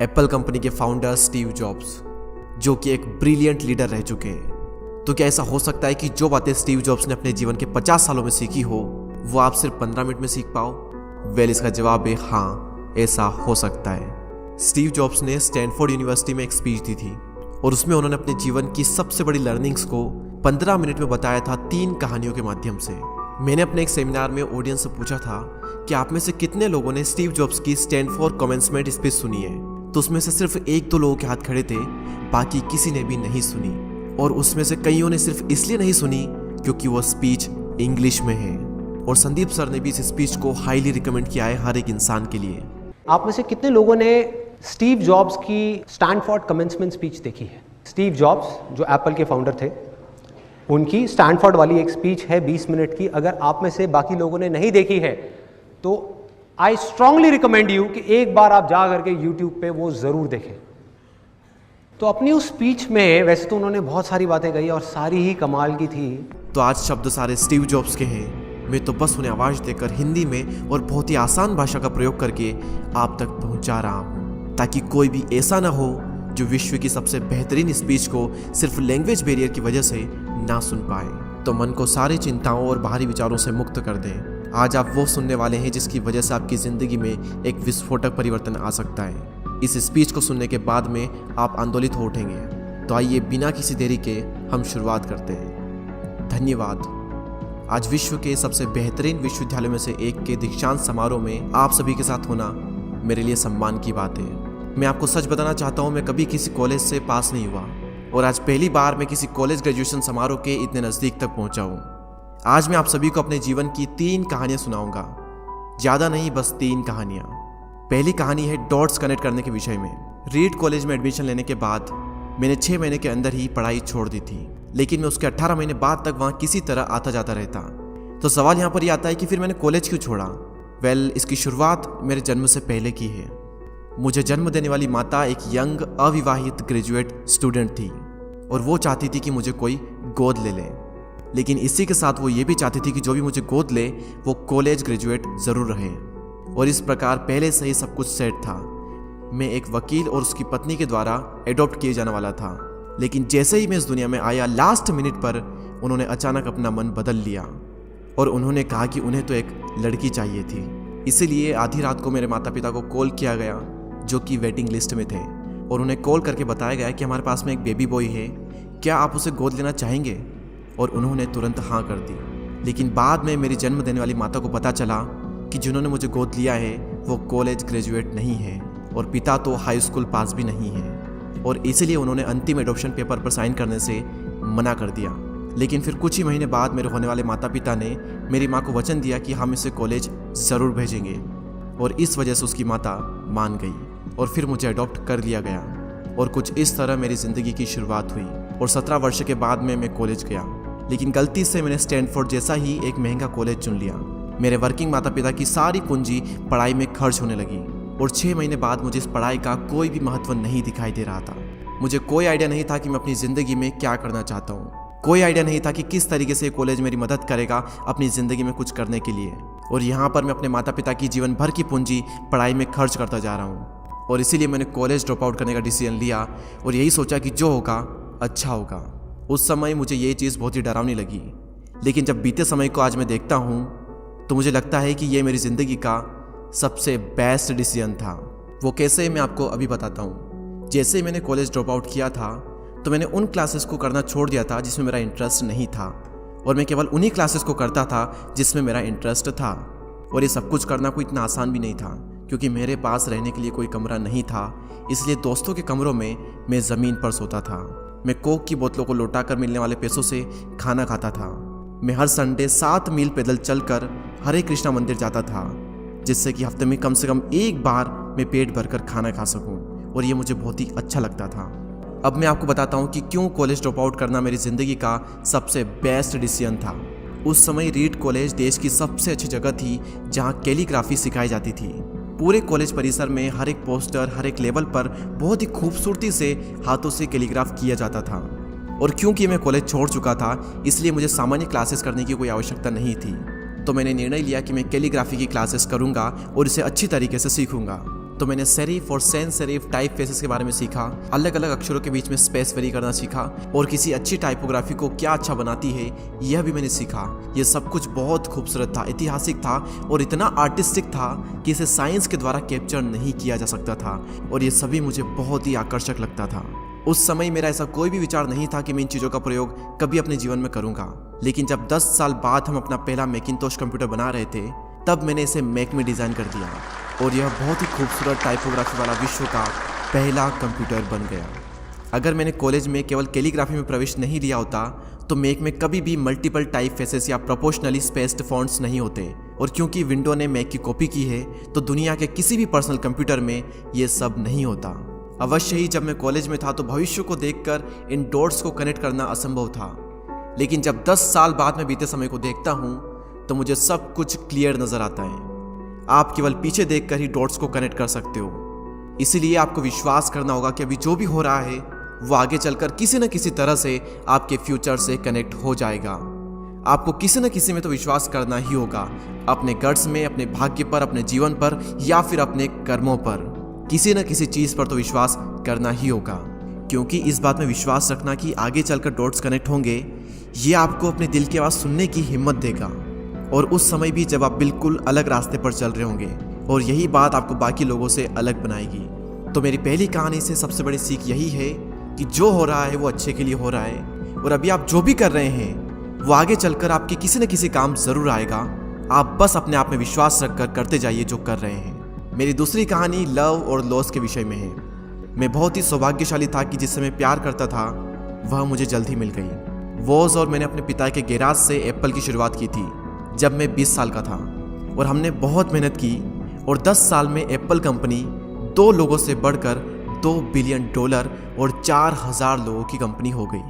Apple company के founder Steve jobs, जो कि एक ब्रिलियंट लीडर रह चुके हैं। तो क्या ऐसा हो सकता है कि जो बातें स्टीव जॉब्स ने अपने जीवन के 50 सालों में सीखी हो वो आप सिर्फ 15 मिनट में सीख पाओ? वेल, इसका जवाब है हाँ, ऐसा हो सकता है। स्टीव जॉब्स ने स्टैनफोर्ड यूनिवर्सिटी में एक स्पीच दी थी और उसमें उन्होंने अपने जीवन की सबसे बड़ी लर्निंग्स को 15 मिनट में बताया था 3 कहानियों के माध्यम से। मैंने अपने एक सेमिनार में ऑडियंस से पूछा था कि आप में से कितने लोगों ने स्टीव जॉब्स की स्टैनफोर्ड कमेंसमेंट स्पीच सुनी है। तो उसमें से सिर्फ 1-2 लोगों के हाथ खड़े थे, बाकी किसी ने भी नहीं सुनी। और उसमें से कईयों ने सिर्फ इसलिए नहीं सुनी क्योंकि वो स्पीच इंग्लिश में है। और संदीप सर ने भी इस स्पीच को हाईली रिकमेंड किया है हर एक इंसान के लिए। आप में से कितने लोगों ने स्टीव जॉब्स की स्टैनफोर्ड कमेंसमेंट स्पीच देखी है? स्टीव जॉब्स जो एप्पल के फाउंडर थे, उनकी स्टैनफोर्ड वाली एक स्पीच है 20 मिनट की। अगर आप में से बाकी लोगों ने नहीं देखी है तो आई स्ट्रांगली रिकमेंड यू कि एक बार आप जा करके यूट्यूब पे वो ज़रूर देखें। तो अपनी उस स्पीच में वैसे तो उन्होंने बहुत सारी बातें कही और सारी ही कमाल की थी। तो आज शब्द सारे स्टीव जॉब्स के हैं। मैं तो बस उन्हें आवाज़ देकर हिंदी में और बहुत ही आसान भाषा का प्रयोग करके आप तक पहुंचा रहा हूं, ताकि कोई भी ऐसा ना हो जो विश्व की सबसे बेहतरीन स्पीच को सिर्फ लैंग्वेज बैरियर की वजह से ना सुन पाए। तो मन को सारी चिंताओं और बाहरी विचारों से मुक्त कर दें। आज आप वो सुनने वाले हैं जिसकी वजह से आपकी ज़िंदगी में एक विस्फोटक परिवर्तन आ सकता है। इस स्पीच को सुनने के बाद में आप आंदोलित हो उठेंगे। तो आइए बिना किसी देरी के हम शुरुआत करते हैं। धन्यवाद। आज विश्व के सबसे बेहतरीन विश्वविद्यालयों में से एक के दीक्षांत समारोह में आप सभी के साथ होना मेरे लिए सम्मान की बात है। मैं आपको सच बताना चाहता हूँ, मैं कभी किसी कॉलेज से पास नहीं हुआ और आज पहली बार मैं किसी कॉलेज ग्रेजुएशन समारोह के इतने नज़दीक तक पहुँचा हूँ। आज मैं आप सभी को अपने जीवन की 3 कहानियाँ सुनाऊंगा। ज़्यादा नहीं, बस 3 कहानियाँ। पहली कहानी है डॉट्स कनेक्ट करने के विषय में। रीड कॉलेज में एडमिशन लेने के बाद मैंने 6 महीने के अंदर ही पढ़ाई छोड़ दी थी, लेकिन मैं उसके 18 महीने बाद तक वहाँ किसी तरह आता जाता रहता। तो सवाल यहाँ पर यह आता है कि फिर मैंने कॉलेज क्यों छोड़ा? वेल, इसकी शुरुआत मेरे जन्म से पहले की है। मुझे जन्म देने वाली माता एक यंग अविवाहित ग्रेजुएट स्टूडेंट थी और वो चाहती थी कि मुझे कोई गोद ले ले, लेकिन इसी के साथ वो ये भी चाहती थी कि जो भी मुझे गोद ले वो कॉलेज ग्रेजुएट ज़रूर रहे। और इस प्रकार पहले से ही सब कुछ सेट था। मैं एक वकील और उसकी पत्नी के द्वारा एडॉप्ट किए जाने वाला था, लेकिन जैसे ही मैं इस दुनिया में आया, लास्ट मिनट पर उन्होंने अचानक अपना मन बदल लिया और उन्होंने कहा कि उन्हें तो एक लड़की चाहिए थी। इसीलिए आधी रात को मेरे माता पिता को कॉल किया गया, जो कि वेटिंग लिस्ट में थे, और उन्हें कॉल करके बताया गया कि हमारे पास में एक बेबी बॉय है, क्या आप उसे गोद लेना चाहेंगे? और उन्होंने तुरंत हाँ कर दी। लेकिन बाद में मेरी जन्म देने वाली माता को पता चला कि जिन्होंने मुझे गोद लिया है वो कॉलेज ग्रेजुएट नहीं है और पिता तो हाई स्कूल पास भी नहीं है, और इसीलिए उन्होंने अंतिम एडॉप्शन पेपर पर साइन करने से मना कर दिया। लेकिन फिर कुछ ही महीने बाद मेरे होने वाले माता पिता ने मेरी माँ को वचन दिया कि हम इसे कॉलेज ज़रूर भेजेंगे, और इस वजह से उसकी माता मान गई और फिर मुझे अडॉप्ट कर लिया गया। और कुछ इस तरह मेरी ज़िंदगी की शुरुआत हुई और 17 वर्ष के बाद में मैं कॉलेज गया। लेकिन गलती से मैंने स्टैनफोर्ड जैसा ही एक महंगा कॉलेज चुन लिया। मेरे वर्किंग माता पिता की सारी पूंजी पढ़ाई में खर्च होने लगी और 6 महीने बाद मुझे इस पढ़ाई का कोई भी महत्व नहीं दिखाई दे रहा था। मुझे कोई आइडिया नहीं था कि मैं अपनी ज़िंदगी में क्या करना चाहता हूँ। कोई आइडिया नहीं था कि किस तरीके से कॉलेज मेरी मदद करेगा अपनी ज़िंदगी में कुछ करने के लिए। और यहाँ पर मैं अपने माता पिता की जीवन भर की पूंजी पढ़ाई में खर्च करता जा रहा हूँ। और इसीलिए मैंने कॉलेज ड्रॉप आउट करने का डिसीजन लिया और यही सोचा कि जो होगा अच्छा होगा। उस समय मुझे ये चीज़ बहुत ही डरावनी लगी, लेकिन जब बीते समय को आज मैं देखता हूँ तो मुझे लगता है कि ये मेरी ज़िंदगी का सबसे बेस्ट डिसीजन था। वो कैसे, मैं आपको अभी बताता हूँ। जैसे ही मैंने कॉलेज ड्रॉप आउट किया था तो मैंने उन क्लासेस को करना छोड़ दिया था जिसमें मेरा इंटरेस्ट नहीं था, और मैं केवल उन्हीं क्लासेस को करता था जिसमें मेरा इंटरेस्ट था। और ये सब कुछ करना कोई इतना आसान भी नहीं था, क्योंकि मेरे पास रहने के लिए कोई कमरा नहीं था। इसलिए दोस्तों के कमरों में मैं ज़मीन पर सोता था। मैं कोक की बोतलों को लौटाकर मिलने वाले पैसों से खाना खाता था। मैं हर संडे 7 मील पैदल चलकर हरे कृष्णा मंदिर जाता था, जिससे कि हफ्ते में कम से कम एक बार मैं पेट भरकर खाना खा सकूं, और ये मुझे बहुत ही अच्छा लगता था। अब मैं आपको बताता हूँ कि क्यों कॉलेज ड्रॉप आउट करना मेरी ज़िंदगी का सबसे बेस्ट डिसीजन था। उस समय रीड कॉलेज देश की सबसे अच्छी जगह थी जहाँ कैलीग्राफी सिखाई जाती थी। पूरे कॉलेज परिसर में हर एक पोस्टर, हर एक लेवल पर बहुत ही खूबसूरती से हाथों से कैलीग्राफ किया जाता था। और क्योंकि मैं कॉलेज छोड़ चुका था, इसलिए मुझे सामान्य क्लासेस करने की कोई आवश्यकता नहीं थी। तो मैंने निर्णय लिया कि मैं कैलीग्राफी की क्लासेस करूंगा और इसे अच्छी तरीके से सीखूंगा। तो मैंने सेरिफ और सैंस सेरिफ टाइप फेसेस के बारे में सीखा, अलग अलग अक्षरों के बीच में स्पेस वेरी करना सीखा, और किसी अच्छी टाइपोग्राफी को क्या अच्छा बनाती है यह भी मैंने सीखा। यह सब कुछ बहुत खूबसूरत था, ऐतिहासिक था और इतना आर्टिस्टिक था कि इसे साइंस के द्वारा कैप्चर नहीं किया जा सकता था, और ये सभी मुझे बहुत ही आकर्षक लगता था। उस समय मेरा ऐसा कोई भी विचार नहीं था कि मैं इन चीज़ों का प्रयोग कभी अपने जीवन में करूँगा, लेकिन जब 10 साल बाद हम अपना पहला मैकिंटोश कंप्यूटर बना रहे थे तब मैंने इसे मैक में डिज़ाइन कर दिया, और यह बहुत ही खूबसूरत टाइपोग्राफी वाला विश्व का पहला कंप्यूटर बन गया। अगर मैंने कॉलेज में केवल कैलीग्राफी में प्रवेश नहीं लिया होता तो मैक में कभी भी मल्टीपल टाइप फेसेस या प्रोपोर्शनली स्पेस्ड फॉन्ट्स नहीं होते, और क्योंकि विंडो ने मैक की कॉपी की है तो दुनिया के किसी भी पर्सनल कंप्यूटर में ये सब नहीं होता। अवश्य ही जब मैं कॉलेज में था तो भविष्य को देखकर इन डॉट्स को कनेक्ट करना असंभव था, लेकिन जब 10 साल बाद में बीते समय को देखता हूँ तो मुझे सब कुछ क्लियर नजर आता है। आप केवल पीछे देखकर ही डॉट्स को कनेक्ट कर सकते हो, इसीलिए आपको विश्वास करना होगा कि अभी जो भी हो रहा है वो आगे चलकर किसी न किसी तरह से आपके फ्यूचर से कनेक्ट हो जाएगा। आपको किसी न किसी में तो विश्वास करना ही होगा, अपने गट्स में, अपने भाग्य पर, अपने जीवन पर या फिर अपने कर्मों पर। किसी न किसी चीज पर तो विश्वास करना ही होगा, क्योंकि इस बात में विश्वास रखना कि आगे चलकर डॉट्स कनेक्ट होंगे, ये आपको अपने दिल की आवाज सुनने की हिम्मत देगा, और उस समय भी जब आप बिल्कुल अलग रास्ते पर चल रहे होंगे, और यही बात आपको बाकी लोगों से अलग बनाएगी। तो मेरी पहली कहानी से सबसे बड़ी सीख यही है कि जो हो रहा है वो अच्छे के लिए हो रहा है, और अभी आप जो भी कर रहे हैं वो आगे चलकर आपके किसी न किसी काम जरूर आएगा। आप बस अपने आप में विश्वास रखकर करते जाइए जो कर रहे हैं। मेरी दूसरी कहानी लव और लॉस के विषय में है। मैं बहुत ही सौभाग्यशाली था कि जिससे मैं प्यार करता था वह मुझे जल्द ही मिल गई। वॉज और मैंने अपने पिता के गैराज से एप्पल की शुरुआत की थी जब मैं 20 साल का था, और हमने बहुत मेहनत की, और 10 साल में एप्पल कंपनी 2 लोगों से बढ़कर $2 बिलियन और 4000 लोगों की कंपनी हो गई।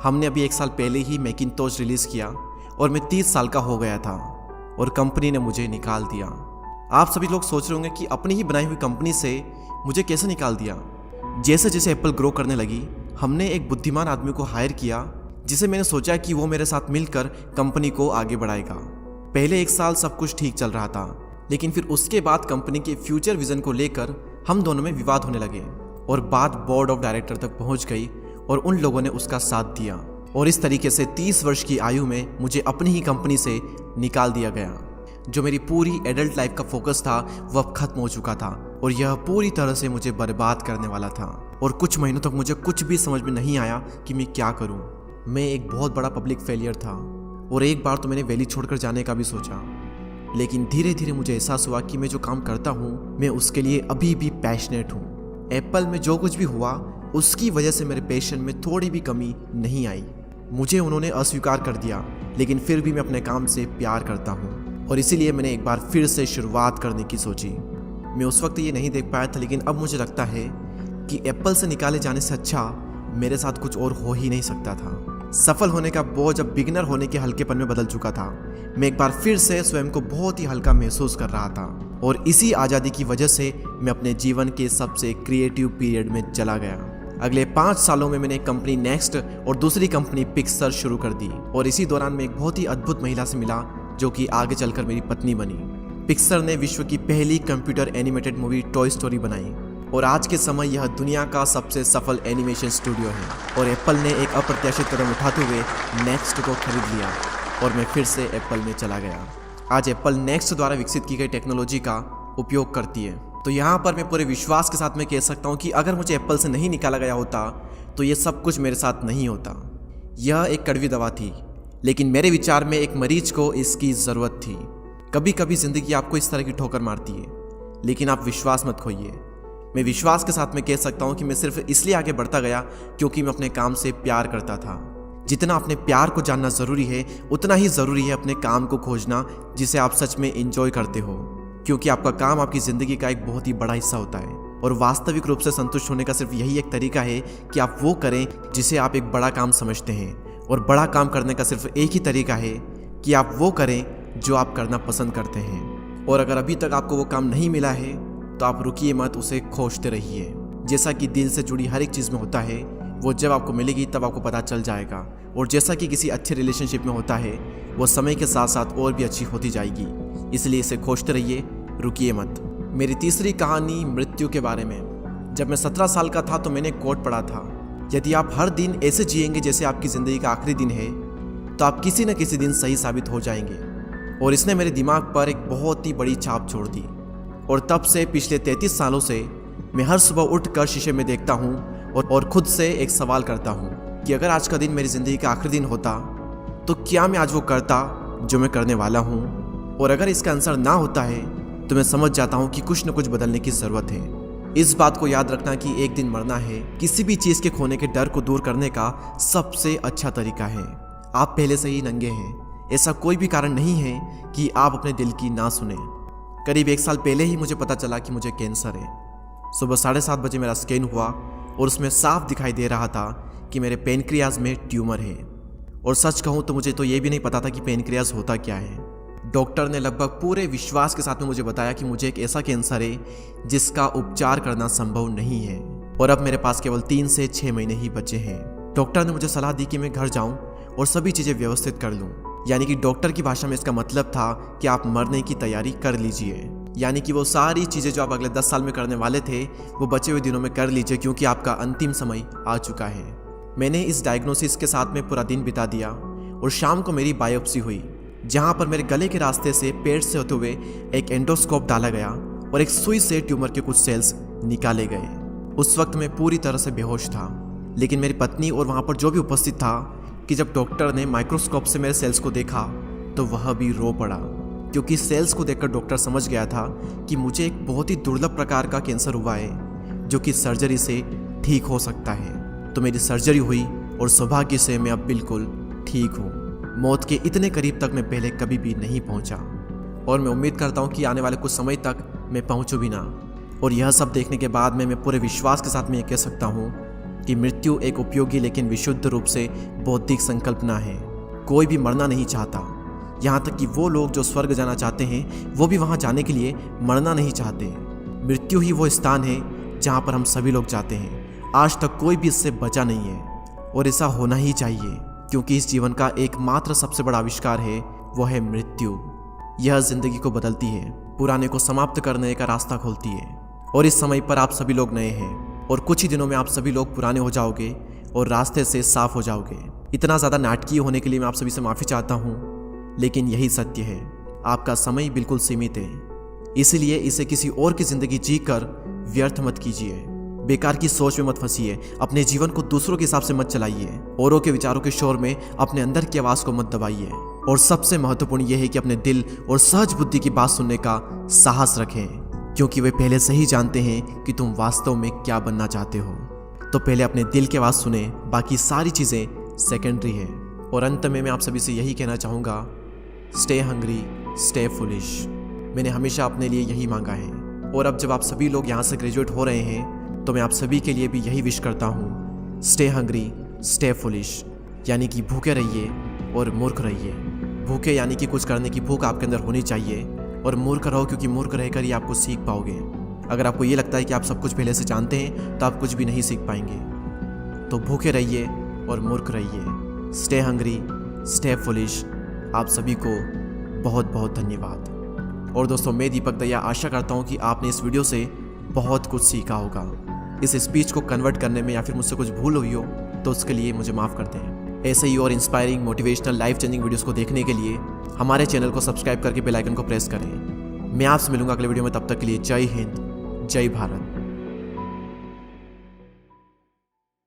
हमने अभी 1 साल पहले ही मैकिंटोश रिलीज़ किया और मैं 30 साल का हो गया था, और कंपनी ने मुझे निकाल दिया। आप सभी लोग सोच रहे होंगे कि अपनी ही बनाई हुई कंपनी से मुझे कैसे निकाल दिया। जैसे जैसे एप्पल ग्रो करने लगी, हमने एक बुद्धिमान आदमी को हायर किया जिसे मैंने सोचा कि वो मेरे साथ मिलकर कंपनी को आगे बढ़ाएगा। पहले 1 साल सब कुछ ठीक चल रहा था, लेकिन फिर उसके बाद कंपनी के फ्यूचर विजन को लेकर हम दोनों में विवाद होने लगे, और बात बोर्ड ऑफ डायरेक्टर तक पहुंच गई और उन लोगों ने उसका साथ दिया, और इस तरीके से 30 वर्ष की आयु में मुझे अपनी ही कंपनी से निकाल दिया गया। जो मेरी पूरी एडल्ट लाइफ का फोकस था वो अब खत्म हो चुका था, और यह पूरी तरह से मुझे बर्बाद करने वाला था, और कुछ महीनों तक मुझे कुछ भी समझ में नहीं आया कि मैं क्या करूं। मैं एक बहुत बड़ा पब्लिक फेलियर था, और एक बार तो मैंने वैली छोड़कर जाने का भी सोचा, लेकिन धीरे धीरे मुझे एहसास हुआ कि मैं जो काम करता हूँ मैं उसके लिए अभी भी पैशनेट हूँ। एप्पल में जो कुछ भी हुआ उसकी वजह से मेरे पैशन में थोड़ी भी कमी नहीं आई। मुझे उन्होंने अस्वीकार कर दिया, लेकिन फिर भी मैं अपने काम से प्यार करता हूँ, और इसीलिए मैंने एक बार फिर से शुरुआत करने की सोची। मैं उस वक्त ये नहीं देख पाया था, लेकिन अब मुझे लगता है कि एप्पल से निकाले जाने से अच्छा मेरे साथ कुछ और हो ही नहीं सकता था। सफल होने का बोझ अब बिगिनर होने के हल्केपन में बदल चुका था। मैं एक बार फिर से स्वयं को बहुत ही हल्का महसूस कर रहा था, और इसी आज़ादी की वजह से मैं अपने जीवन के सबसे क्रिएटिव पीरियड में चला गया। अगले 5 सालों में मैंने एक कंपनी नेक्स्ट और दूसरी कंपनी पिक्सर शुरू कर दी, और इसी दौरान मैं एक बहुत ही अद्भुत महिला से मिला जो कि आगे चलकर मेरी पत्नी बनी। पिक्सर ने विश्व की पहली computer animated movie toy story बनाई, और आज के समय यह दुनिया का सबसे सफल एनिमेशन स्टूडियो है। और एप्पल ने एक अप्रत्याशित कदम उठाते हुए नेक्स्ट को खरीद लिया, और मैं फिर से एप्पल में चला गया। आज एप्पल नेक्स्ट द्वारा विकसित की गई टेक्नोलॉजी का उपयोग करती है। तो यहाँ पर मैं पूरे विश्वास के साथ में कह सकता हूँ कि अगर मुझे एप्पल से नहीं निकाला गया होता तो ये सब कुछ मेरे साथ नहीं होता। यह एक कड़वी दवा थी, लेकिन मेरे विचार में एक मरीज को इसकी ज़रूरत थी। कभी कभी ज़िंदगी आपको इस तरह की ठोकर मारती है, लेकिन आप विश्वास मत खोइए। मैं विश्वास के साथ में कह सकता हूँ कि मैं सिर्फ इसलिए आगे बढ़ता गया क्योंकि मैं अपने काम से प्यार करता था। जितना अपने प्यार को जानना ज़रूरी है, उतना ही ज़रूरी है अपने काम को खोजना जिसे आप सच में एंजॉय करते हो, क्योंकि आपका काम आपकी ज़िंदगी का एक बहुत ही बड़ा हिस्सा होता है। और वास्तविक रूप से संतुष्ट होने का सिर्फ यही एक तरीका है कि आप वो करें जिसे आप एक बड़ा काम समझते हैं, और बड़ा काम करने का सिर्फ एक ही तरीका है कि आप वो करें जो आप करना पसंद करते हैं। और अगर अभी तक आपको वो काम नहीं मिला है तो आप रुकिए मत, उसे खोजते रहिए। जैसा कि दिल से जुड़ी हर एक चीज़ में होता है, वो जब आपको मिलेगी तब आपको पता चल जाएगा। और जैसा कि किसी अच्छे रिलेशनशिप में होता है, वो समय के साथ साथ और भी अच्छी होती जाएगी। इसलिए इसे खोजते रहिए, रुकिए मत। मेरी तीसरी कहानी मृत्यु के बारे में। जब मैं 17 साल का था तो मैंने कोट पढ़ा था, यदि आप हर दिन ऐसे जिएंगे जैसे आपकी ज़िंदगी का आखिरी दिन है तो आप किसी न किसी दिन सही साबित हो जाएंगे। और इसने मेरे दिमाग पर एक बहुत ही बड़ी छाप छोड़ दी। और तब से पिछले 33 सालों से मैं हर सुबह उठकर शीशे में देखता हूँ और खुद से एक सवाल करता हूँ कि अगर आज का दिन मेरी ज़िंदगी का आखिरी दिन होता तो क्या मैं आज वो करता जो मैं करने वाला हूँ। और अगर इसका आंसर ना होता है तो मैं समझ जाता हूँ कि कुछ न कुछ बदलने की ज़रूरत है। इस बात को याद रखना कि एक दिन मरना है किसी भी चीज़ के खोने के डर को दूर करने का सबसे अच्छा तरीका है। आप पहले से ही नंगे हैं, ऐसा कोई भी कारण नहीं है कि आप अपने दिल की ना सुने। करीब 1 साल पहले ही मुझे पता चला कि मुझे कैंसर है। सुबह 7:30 बजे मेरा स्कैन हुआ और उसमें साफ दिखाई दे रहा था कि मेरे पेनक्रियाज में ट्यूमर है। और सच कहूँ तो मुझे तो ये भी नहीं पता था कि पेनक्रियाज होता क्या है। डॉक्टर ने लगभग पूरे विश्वास के साथ में मुझे बताया कि मुझे एक ऐसा कैंसर है जिसका उपचार करना संभव नहीं है और अब मेरे पास केवल 3 से 6 महीने ही बचे हैं। डॉक्टर ने मुझे सलाह दी कि मैं घर जाऊं और सभी चीज़ें व्यवस्थित कर लूं। यानी कि डॉक्टर की भाषा में इसका मतलब था कि आप मरने की तैयारी कर लीजिए। यानी कि वो सारी चीज़ें जो आप अगले 10 साल में करने वाले थे वो बचे हुए दिनों में कर लीजिए, क्योंकि आपका अंतिम समय आ चुका है। मैंने इस डायग्नोसिस के साथ में पूरा दिन बिता दिया और शाम को मेरी बायोप्सी हुई, जहां पर मेरे गले के रास्ते से पेट से होते हुए एक एंडोस्कोप डाला गया और एक सुई से ट्यूमर के कुछ सेल्स निकाले गए। उस वक्त मैं पूरी तरह से बेहोश था, लेकिन मेरी पत्नी और वहां पर जो भी उपस्थित था कि जब डॉक्टर ने माइक्रोस्कोप से मेरे सेल्स को देखा तो वह भी रो पड़ा, क्योंकि सेल्स को देखकर डॉक्टर समझ गया था कि मुझे एक बहुत ही दुर्लभ प्रकार का कैंसर हुआ है जो कि सर्जरी से ठीक हो सकता है। तो मेरी सर्जरी हुई और सौभाग्य से मैं अब बिल्कुल ठीक हूँ। मौत के इतने करीब तक मैं पहले कभी भी नहीं पहुँचा और मैं उम्मीद करता हूँ कि आने वाले कुछ समय तक मैं पहुँचूँ भी ना। और यह सब देखने के बाद मैं पूरे विश्वास के साथ में ये कह सकता हूँ कि मृत्यु एक उपयोगी लेकिन विशुद्ध रूप से बौद्धिक संकल्पना है। कोई भी मरना नहीं चाहता, यहाँ तक कि वो लोग जो स्वर्ग जाना चाहते हैं वो भी वहाँ जाने के लिए मरना नहीं चाहते। मृत्यु ही वो स्थान है जहाँ पर हम सभी लोग जाते हैं। आज तक कोई भी इससे बचा नहीं है और ऐसा होना ही चाहिए, क्योंकि इस जीवन का एकमात्र सबसे बड़ा आविष्कार है वो है मृत्यु। यह जिंदगी को बदलती है, पुराने को समाप्त करने का रास्ता खोलती है। और इस समय पर आप सभी लोग नए हैं और कुछ ही दिनों में आप सभी लोग पुराने हो जाओगे और रास्ते से साफ हो जाओगे। इतना ज़्यादा नाटकीय होने के लिए मैं आप सभी से माफ़ी चाहता हूँ, लेकिन यही सत्य है। आपका समय बिल्कुल सीमित है, इसीलिए इसे किसी और की ज़िंदगी जी कर व्यर्थ मत कीजिए। बेकार की सोच में मत फंसिए, अपने जीवन को दूसरों के हिसाब से मत चलाइए, औरों के विचारों के शोर में अपने अंदर की आवाज़ को मत दबाइए। और सबसे महत्वपूर्ण यह है कि अपने दिल और सहज बुद्धि की बात सुनने का साहस रखें, क्योंकि वे पहले से ही जानते हैं कि तुम वास्तव में क्या बनना चाहते हो। तो पहले अपने दिल की आवाज़ सुने, बाकी सारी चीज़ें सेकेंडरी है। और अंत में मैं आप सभी से यही कहना चाहूँगा, स्टे हंग्री, स्टे फुलिश। मैंने हमेशा अपने लिए यही मांगा है। और अब जब आप सभी लोग यहाँ से ग्रेजुएट हो रहे हैं तो मैं आप सभी के लिए भी यही विश करता हूँ, स्टे हंग्री, स्टे फुलिश। यानी कि भूखे रहिए और मूर्ख रहिए। भूखे यानी कि कुछ करने की भूख आपके अंदर होनी चाहिए, और मूर्ख रहो क्योंकि मूर्ख रहकर ही आप कुछ सीख पाओगे। अगर आपको ये लगता है कि आप सब कुछ पहले से जानते हैं तो आप कुछ भी नहीं सीख पाएंगे। तो भूखे रहिए और मूर्ख रहिए। Stay hungry, stay foolish. आप सभी को बहुत बहुत धन्यवाद। और दोस्तों, मैं दीपक दया आशा करता हूँ कि आपने इस वीडियो से बहुत कुछ सीखा होगा। इस स्पीच को कन्वर्ट करने में या फिर मुझसे कुछ भूल हुई हो तो उसके लिए मुझे माफ़ करते हैं। ऐसे ही और inspiring, motivational, life changing videos को देखने के लिए हमारे चैनल को सब्सक्राइब करके बेल आइकन को प्रेस करें। मैं आपसे मिलूंगा अगले वीडियो में, तब तक के लिए जय हिंद, जय भारत।